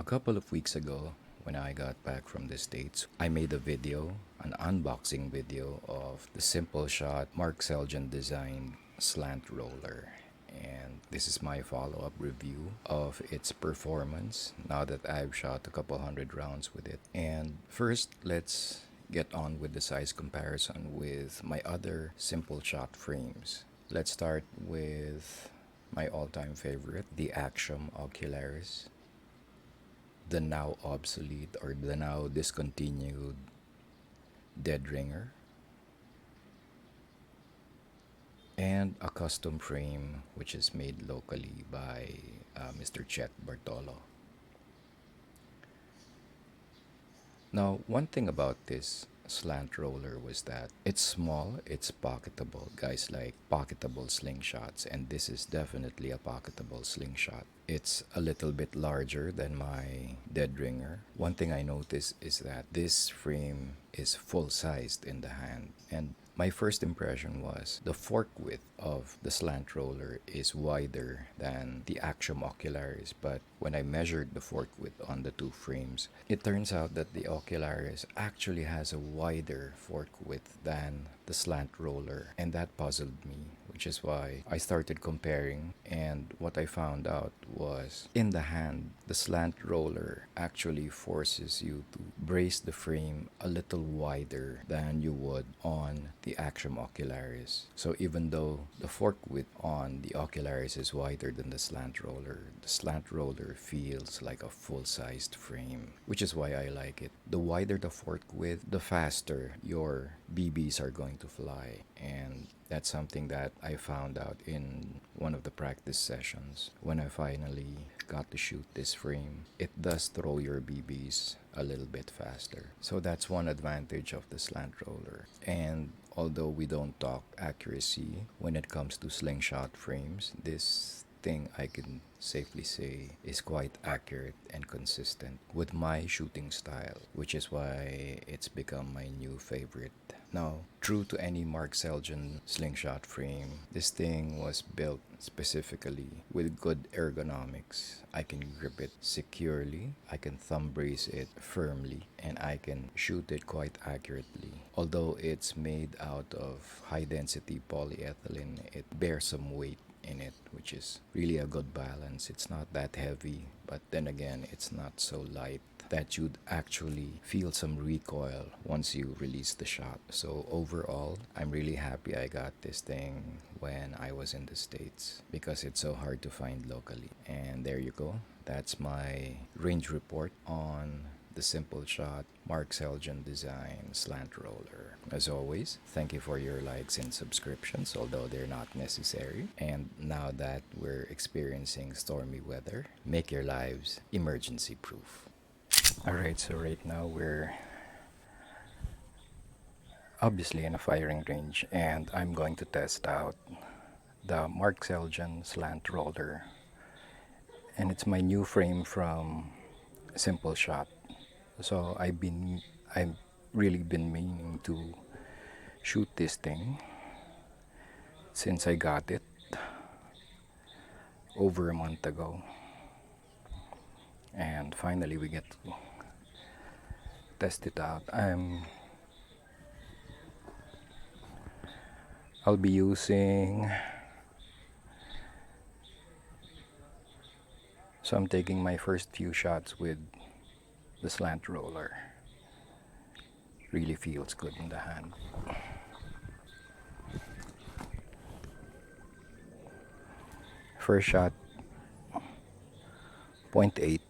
couple of weeks ago, when I got back from the States, I made a video, an unboxing video of the Simpleshot Mark Seljan designed slant roller. And this is my follow-up review of its performance now that I've shot a couple hundred rounds with it. And first, let's get on with the size comparison with my other Simpleshot frames. Let's start with my all-time favorite, the Axiom Ocularis, the now obsolete or the now discontinued Dead Ringer, and a custom frame which is made locally by Mr. Chet Bartolo. Now, one thing about this slant roller was that it's small, it's pocketable. Guys like pocketable slingshots, and this is definitely a pocketable slingshot. It's a little bit larger than my Dead Ringer. One thing I noticed is that this frame is full-sized in the hand, and my first impression was the fork width of the slant roller is wider than the Axiom Ocularis, but when I measured the fork width on the two frames, it turns out that the Ocularis actually has a wider fork width than the slant roller, and that puzzled me, which is why I started comparing, and what I found out was in the hand, the slant roller actually forces you to brace the frame a little wider than you would on the Axiom Ocularis. So even though the fork width on the Ocularis is wider than the slant roller feels like a full-sized frame, which is why I like it. The wider the fork width, the faster your BBs are going to fly, and that's something that I found out in one of the practice sessions when I finally got to shoot this frame. It does throw your BBs a little bit faster. So that's one advantage of the slant roller. And although we don't talk accuracy when it comes to slingshot frames, this thing I can safely say is quite accurate and consistent with my shooting style, which is why it's become my new favorite. Now, true to any Mark Seljan slingshot frame, this thing was built specifically with good ergonomics. I can grip it securely, I can thumb brace it firmly, and I can shoot it quite accurately. Although it's made out of high-density polyethylene, it bears some weight in it, which is really a good balance. It's not that heavy, but then again, it's not so light that you'd actually feel some recoil once you release the shot. So overall, I'm really happy I got this thing when I was in the States because it's so hard to find locally. And there you go. That's my range report on the Simpleshot Mark Seljan design slant roller. As always, thank you for your likes and subscriptions, although they're not necessary. And now that we're experiencing stormy weather, make your lives emergency proof. Alright, so right now we're obviously in a firing range, and I'm going to test out the Mark Seljan slant roller. And it's my new frame from Simpleshot. So I've really been meaning to shoot this thing since I got it over a month ago. And finally we get to test it out. I'll be using, so I'm taking my first few shots with the slant roller. Really feels good in the hand. First shot, 0.8.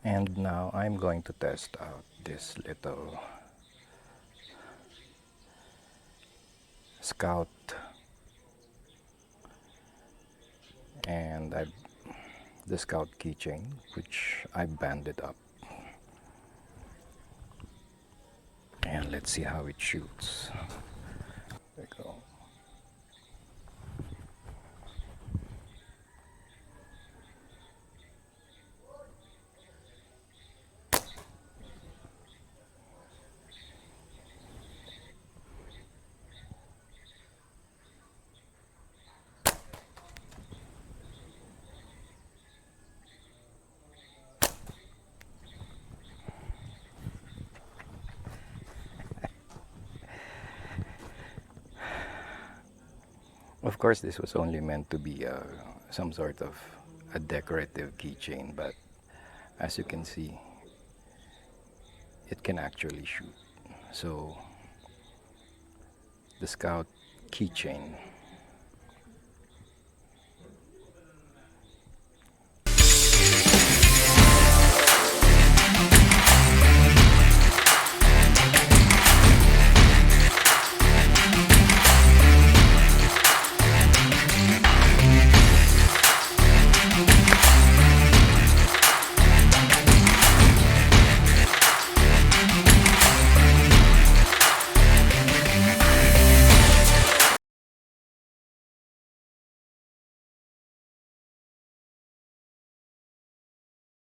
And now I'm going to test out this little Scout, and the Scout Keychain, which I banded up. And let's see how it shoots. There we go. Of course, this was only meant to be some sort of a decorative keychain, but as you can see, it can actually shoot. So, the Scout Keychain